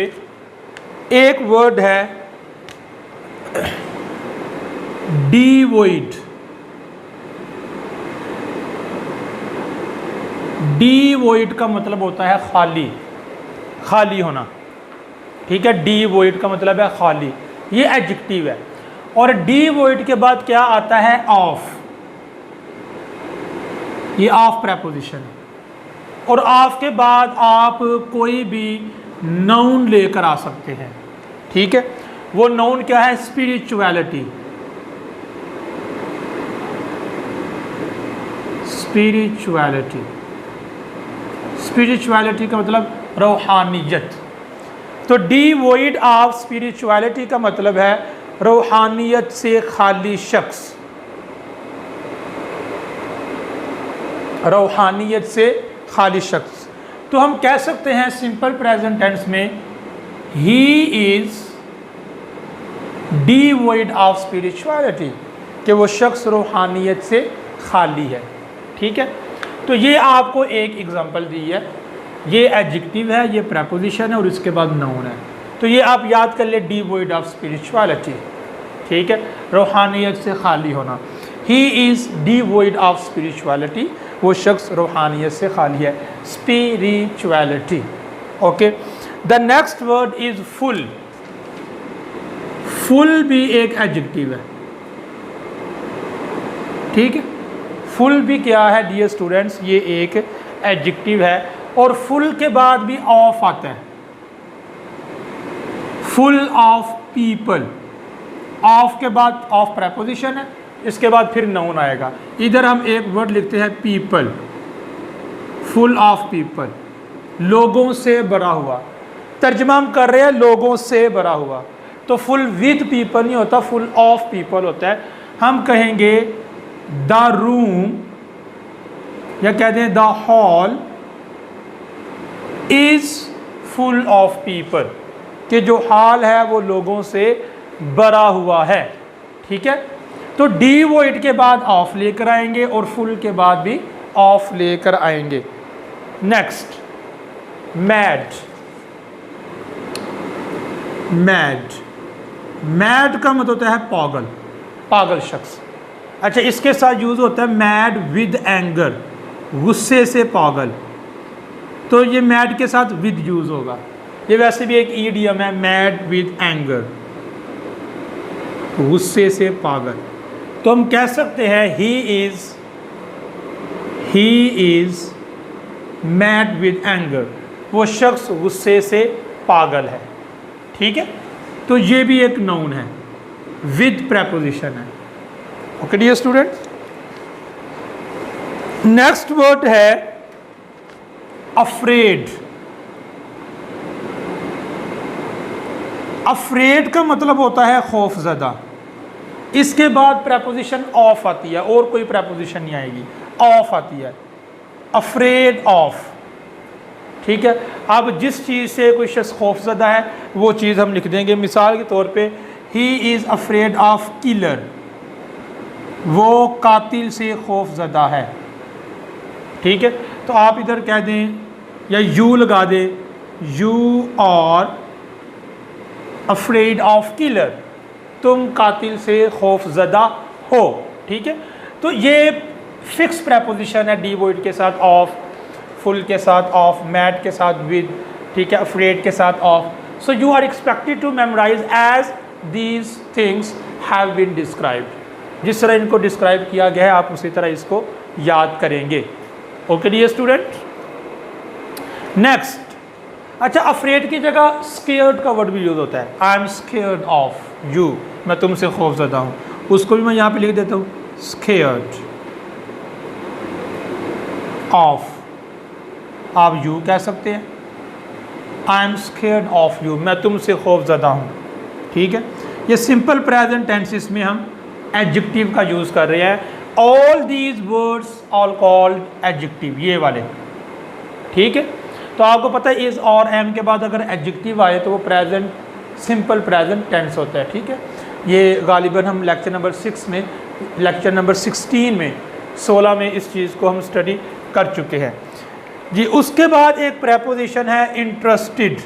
एक वर्ड है devoid. Devoid का मतलब होता है खाली, खाली होना। ठीक है, डिवॉइड का मतलब है खाली, ये एडजेक्टिव है। और डिवॉइड के बाद क्या आता है? ऑफ। ये ऑफ प्रेपोजिशन है। और ऑफ के बाद आप कोई भी नाउन लेकर आ सकते हैं। ठीक है, वो नाउन क्या है? स्पिरिचुअलिटी। स्पिरिचुअलिटी, स्पिरिचुअलिटी का मतलब रूहानियत। तो डिवॉइड ऑफ स्पिरिचुअलिटी का मतलब है रूहानियत से खाली शख्स। रूहानियत से खाली शख्स। तो हम कह सकते हैं सिंपल प्रेजेंट टेंस में he is devoid of spirituality, कि वो शख्स रूहानियत से खाली है। ठीक है, तो ये आपको एक एग्जांपल दी है। ये एडजेक्टिव है, ये प्रेपोजिशन है और इसके बाद नाउन है। तो ये आप याद कर ले, डिवॉइड ऑफ स्पिरिचुअलिटी। ठीक है, रूहानियत से खाली होना। He is devoid of spirituality, वो शख्स रूहानियत से खाली है। Spirituality. Okay, the next word is full. Full भी एक एडजेक्टिव है। ठीक है, फुल भी क्या है डियर स्टूडेंट्स? ये एक एडजेक्टिव है। और फुल के बाद भी ऑफ आता है। Full of people. ऑफ के बाद ऑफ प्रेपोजिशन है, इसके बाद फिर नाउन आएगा। इधर हम एक वर्ड लिखते हैं पीपल, फुल ऑफ पीपल, लोगों से भरा हुआ। तर्जमा हम कर रहे हैं लोगों से भरा हुआ। तो फुल विद पीपल नहीं होता, फुल ऑफ पीपल होता है। हम कहेंगे द रूम या कहते हैं the hall is full of people, कि जो हॉल है वो लोगों से भरा हुआ है। ठीक है, तो डिवॉइड के बाद ऑफ लेकर आएंगे और फुल के बाद भी ऑफ लेकर आएंगे। Next, mad. मैड, मैड का मतलब होता है पागल, पागल शख्स। अच्छा, इसके साथ यूज होता है मैड विद एंगर, गुस्से से पागल। तो ये मैड के साथ विद यूज होगा। ये वैसे भी एक ईडियम है, मैड विद एंगर, गुस्से से पागल। तो हम कह सकते हैं he is mad with anger, वो शख्स गुस्से से पागल है। ठीक है, तो ये भी एक नाउन है, विद प्रेपोजिशन है। Okay dear student, next word है अफ्रेड। अफ्रेड का मतलब होता है खौफजदा। इसके बाद प्रेपोजिशन ऑफ आती है, और कोई प्रेपोजिशन नहीं आएगी, ऑफ आती है। Afraid of. ठीक है, अब जिस चीज़ से कोई शख्स खौफजदा है वो चीज़ हम लिख देंगे। मिसाल के तौर पे he is afraid of killer, वो कातिल से खौफजदा है। ठीक है, तो आप इधर कह दें या यू लगा दें, you are afraid of killer, तुम कातिल से खौफजदा हो। ठीक है, तो ये फिक्स प्रेपोजिशन है, डिवॉइड के साथ ऑफ, फुल के साथ ऑफ, मैड के साथ विद। ठीक है, अफ्रेड के साथ of. So you are expected to memorise as these things have been described. जिस तरह इनको डिस्क्राइब किया गया है आप उसी तरह इसको याद करेंगे। Okay dear student, next. अच्छा, अफ्रेड की जगह स्केयर्ड का वर्ड भी यूज होता है। I am scared of you, मैं तुमसे खौफजदा हूँ। उसको भी मैं यहाँ पे लिख देता हूँ, स्केयर्ड ऑफ। आप यू कह सकते हैं, I am scared of you, मैं तुमसे खौफजदा हूँ। ठीक है, ये सिंपल प्रेजेंट टेंसेस में हम एडजेक्टिव का यूज़ कर रहे हैं। All these words all called adjective, ये वाले। ठीक है, तो आपको पता है इज और एम के बाद अगर एडजेक्टिव आए तो वो प्रेजेंट, सिंपल प्रेजेंट टेंस होता है। ठीक है, ये गालिबन हम लेक्चर नंबर 6 में, लेक्चर नंबर 16 में, 16 में इस चीज़ को हम स्टडी कर चुके हैं जी। उसके बाद एक प्रेपोजिशन है इंटरेस्टेड,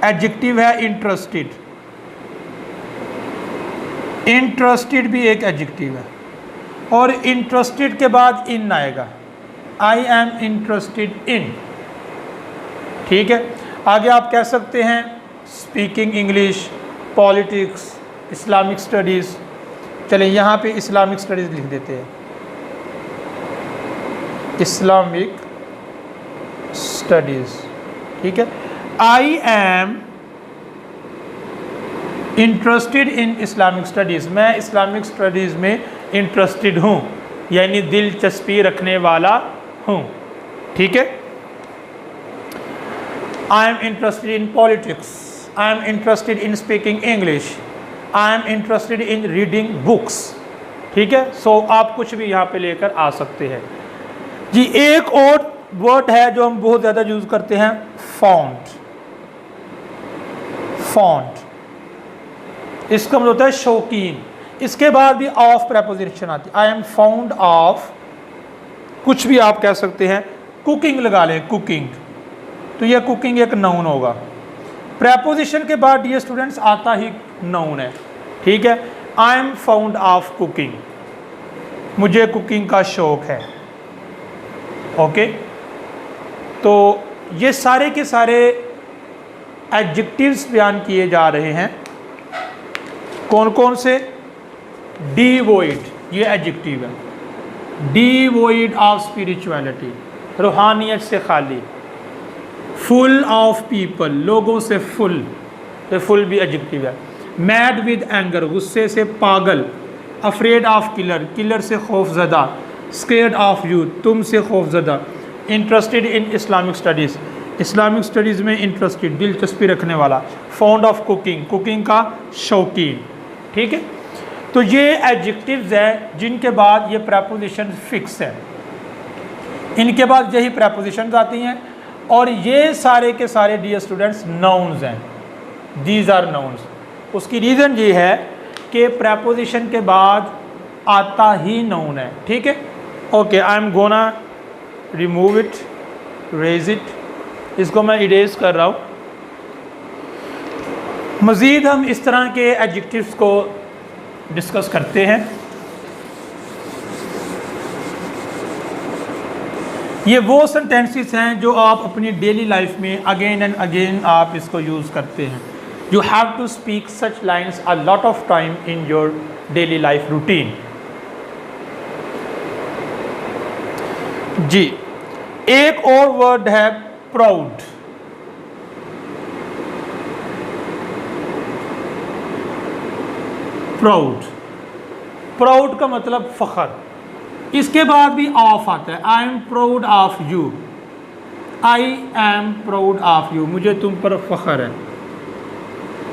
एडजेक्टिव है इंटरेस्टेड, इंटरेस्टेड भी एक एडजेक्टिव है, और इंटरेस्टेड के बाद इन आएगा, आई एम इंटरेस्टेड इन। ठीक है, आगे आप कह सकते हैं speaking English, politics, Islamic studies. चलें यहाँ पे इस्लामिक स्टडीज़ लिख देते हैं, इस्लामिक स्टडीज़। ठीक है, I am interested in Islamic studies, मैं इस्लामिक स्टडीज़ में इंटरेस्टेड हूँ, यानी दिलचस्पी रखने वाला हूँ। ठीक है, I am interested in politics, I am interested in speaking English, I am interested in reading books. ठीक है, सो आप कुछ भी यहाँ पे लेकर आ सकते हैं जी। एक और वर्ड है जो हम बहुत ज़्यादा यूज़ करते हैं, फॉन्ट। फॉन्ट, इसका मतलब होता है शौकीन। इसके बाद भी ऑफ प्रेपोजिशन आती है, आई एम फाउंड ऑफ, कुछ भी आप कह सकते हैं। कुकिंग लगा लें, कुकिंग, तो यह कुकिंग एक नाउन होगा। प्रेपोजिशन के बाद ये स्टूडेंट्स आता ही नाउन है। ठीक है, I M found of cooking, मुझे कुकिंग का शौक है। ओके, तो ये सारे के सारे एडजेक्टिव्स बयान किए जा रहे हैं। कौन कौन से? डिवोइड, ये एडजेक्टिव है। डिवोइड ऑफ स्पिरिचुअलिटी, रूहानियत से खाली। फुल ऑफ पीपल, लोगों से फुल, तो फुल भी एडजेक्टिव है। मैड विद एंगर, गुस्से से पागल। अफ्रेड ऑफ किलर, किलर से खौफजदा। स्केर्ड ऑफ यूथ, तुम से खौफजदा। Interested in Islamic studies, Islamic studies में इंटरेस्टेड, दिलचस्पी रखने वाला। फाउंड ऑफ कुकिंग, कुकिंग का शौकीन। ठीक है, तो ये एडजेक्टिव्स हैं जिनके बाद ये प्रेपोजिशन फिक्स है, इनके बाद यही प्रेपोजिशंस आती हैं, और ये सारे के सारे डियर स्टूडेंट्स नाउन्स हैं। These are nouns. उसकी रीज़न ये है कि प्रेपोजिशन के बाद आता ही नाउन है। ठीक है, okay, I am gonna remove it, erase it, इसको मैं इरेज कर रहा हूँ। मज़ीद हम इस तरह के एडजेक्टिव्स को डिस्कस करते हैं। ये वो सेंटेंसेस हैं जो आप अपनी डेली लाइफ में अगेन एंड अगेन आप इसको यूज़ करते हैं। You have to speak such lines a lot of time in your daily life routine. जी, एक और वर्ड है प्राउड। प्राउड, प्राउड का मतलब फ़ख्र। इसके बाद भी ऑफ आता है, I am proud of you, I am proud of you, मुझे तुम पर फ़ख्र है।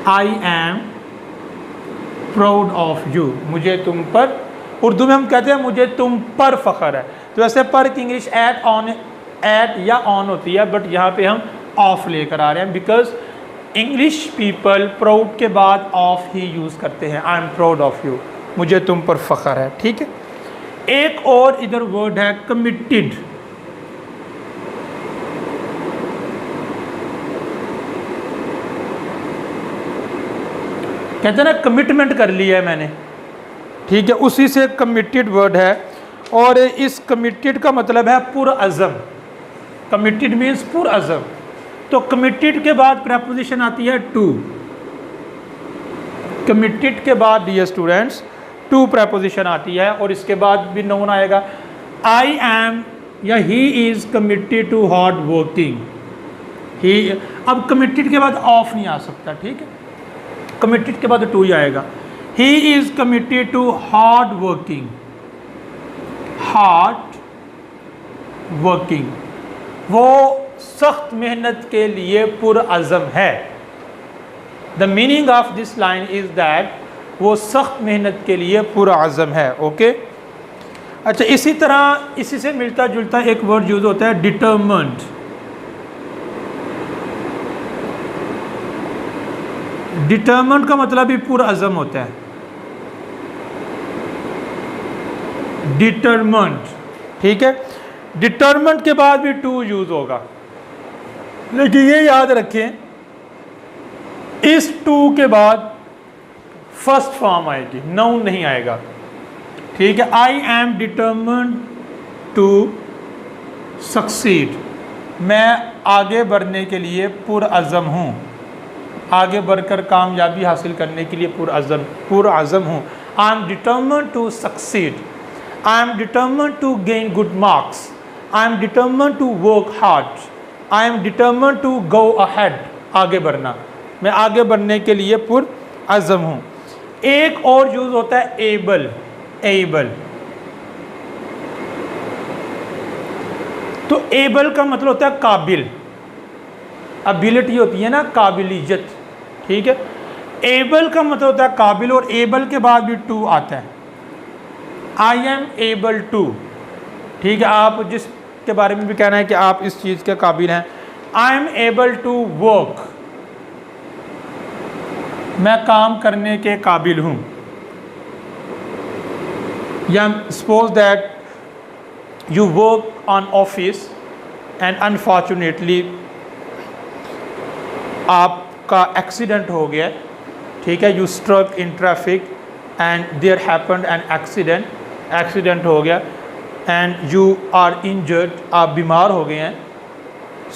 I am proud of you, मुझे तुम पर, उर्दू में हम कहते हैं मुझे तुम पर फ़ख्र है। तो वैसे पर की इंग्लिश एट, ऑन, एट या ऑन होती है, बट यहाँ पे हम ऑफ लेकर आ रहे हैं बिकॉज इंग्लिश पीपल प्राउड के बाद ऑफ ही यूज़ करते हैं। I am proud of you, मुझे तुम पर फ़ख्र है। ठीक है, एक और इधर वर्ड है कमिटेड। कहते हैं ना कमिटमेंट कर लिया है मैंने। ठीक है, उसी से कमिटेड वर्ड है, और इस कमिटेड का मतलब है पुरअज़म। Committed means पुरअज़म। तो कमिटेड के बाद प्रेपोजिशन आती है टू। कमिटेड के बाद डियर स्टूडेंट्स टू प्रेपोजिशन आती है, और इसके बाद भी नाउन आएगा। आई एम या he is committed to hard working. He, अब कमिटेड के बाद ऑफ नहीं आ सकता। ठीक है, कमिटेड के बाद टू ही आएगा। He is committed to hard working, hard working, वो सख्त मेहनत के लिए पुरअज़म है। The meaning of this line is that वो सख्त मेहनत के लिए पुरअज़म है। ओके, अच्छा, इसी तरह इसी से मिलता जुलता एक वर्ड यूज़ होता है डिटरमिन्ड। डिटरमिन्ड का मतलब भी पुरअज़म होता है। डिटरमिन्ड, ठीक है, डिटरमिन्ड के बाद भी टू यूज़ होगा, लेकिन ये याद रखें इस टू के बाद फर्स्ट फॉर्म आएगी, नाउन नहीं आएगा, ठीक है। I am determined to succeed, मैं आगे बढ़ने के लिए पुरअज़म हूँ, आगे बढ़कर कामयाबी हासिल करने के लिए पुरअज़म हूँ। I am determined to succeed, I am determined to gain good marks, I am determined to work hard, I am determined to go ahead, आगे बढ़ना, मैं आगे बढ़ने के लिए पुरअज़म हूँ। एक और यूज़ होता है एबल, एबल। तो एबल का मतलब होता है काबिल, एबिलिटी होती है ना, काबिलियत, ठीक है। एबल का मतलब होता है काबिल, और एबल के बाद भी टू आता है। आई एम एबल टू, ठीक है, आप जिसके बारे में भी कहना है कि आप इस चीज़ के काबिल हैं। I am able to work, मैं काम करने के काबिल हूँ। या suppose that you work on office and unfortunately आपका एक्सीडेंट हो गया, ठीक है, you struck in traffic and there happened an accident, accident हो गया and you are injured, आप बीमार हो गए हैं।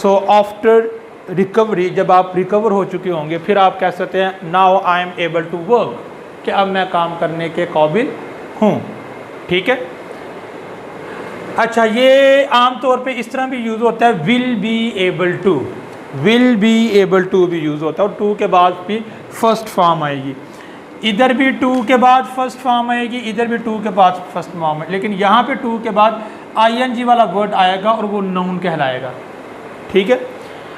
so after recovery, जब आप रिकवर हो चुके होंगे, फिर आप कह सकते हैं now I am able to work, कि अब मैं काम करने के काबिल हूँ, ठीक है। अच्छा, ये आम तौर पे इस तरह भी यूज़ होता है, will be able to, will be able to भी यूज़ होता है, और टू के बाद भी फर्स्ट फॉर्म आएगी। इधर भी टू के बाद फर्स्ट फॉर्म आएगी, इधर भी टू के बाद फर्स्ट फॉर्म है, लेकिन यहाँ पे टू के बाद आईएनजी वाला वर्ड आएगा और वो नाउन कहलाएगा, ठीक है।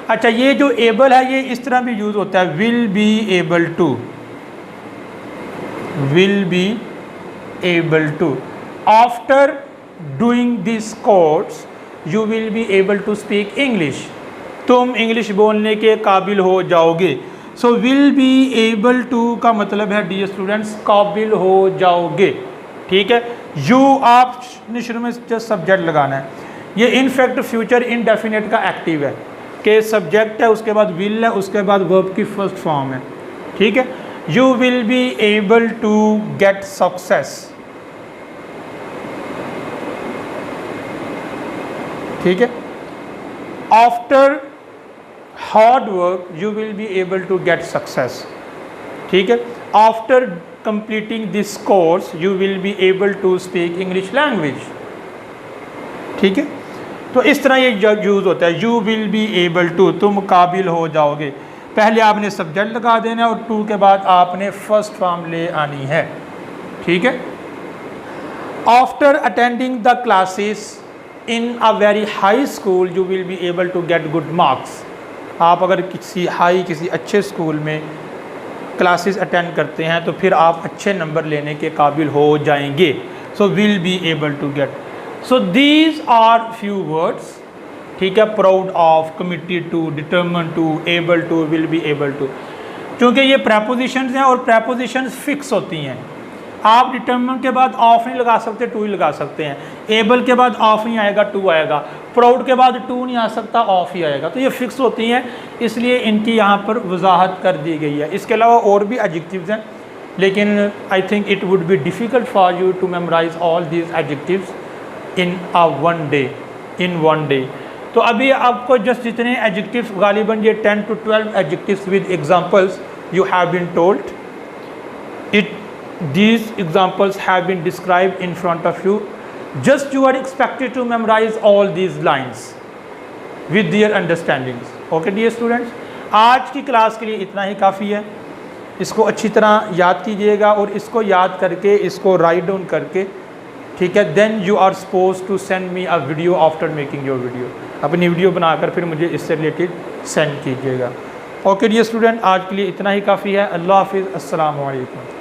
अच्छा, ये जो एबल है ये इस तरह भी यूज़ होता है, will be able to, will be able to. After doing this course you will be able to speak English, तुम इंग्लिश बोलने के काबिल हो जाओगे। So will be able to का मतलब है डियर स्टूडेंट्स, काबिल हो जाओगे, ठीक है। यू आपने शुरू में जस्ट सब्जेक्ट लगाना है, ये इनफैक्ट फ्यूचर इनडेफिनेट का एक्टिव है, कि सब्जेक्ट है, उसके बाद विल है, उसके बाद वर्ब की फर्स्ट फॉर्म है, ठीक है। You will be able to get success, ठीक है। After hard work you will be able to get success, ठीक है। After completing this course you will be able to speak English language, ठीक है। तो इस तरह ये यूज़ होता है, you will be able to, तुम काबिल हो जाओगे। पहले आपने सब्जेक्ट लगा देना है और टू के बाद आपने फर्स्ट फॉर्म ले आनी है, ठीक है। After attending the classes in a very high school you will be able to get good marks, आप अगर किसी अच्छे स्कूल में क्लासेस अटेंड करते हैं तो फिर आप अच्छे नंबर लेने के काबिल हो जाएंगे। So will be able to get, so these are few words, ठीक है। Proud of, committed to, determined to, able to, will be able to. क्योंकि ये प्रेपोजिशंस हैं और प्रेपोजिशंस फिक्स होती हैं, आप डिटरमिन के बाद ऑफ नहीं लगा सकते, टू ही लगा सकते हैं। एबल के बाद ऑफ नहीं आएगा, टू आएगा। प्राउड के बाद टू नहीं आ सकता, ऑफ ही आएगा। तो ये फिक्स होती हैं, इसलिए इनकी यहाँ पर वजाहत कर दी गई है। इसके अलावा और भी एडजेक्टिव्स हैं, लेकिन I think it would be difficult for you to memorise all these adjectives in one day. तो अभी आपको जस्ट जितने एडजेक्टिव्स, गालिबन ये 10 to 12 adjectives with examples you have been told, these examples have been described in front of you. Just you are expected to memorize all these lines with their understandings. Okay dear students, आज की class के लिए इतना ही काफ़ी है। इसको अच्छी तरह याद कीजिएगा और इसको याद करके इसको राइट डाउन करके, ठीक है, then you are suppose to send me a video after making your video. अपनी वीडियो बनाकर फिर मुझे इससे रिलेटेड सेंड कीजिएगा। ओके डियर स्टूडेंट, आज के लिए इतना ही काफ़ी है। अल्लाह हाफिज़, अस्सलाम वालेकुम।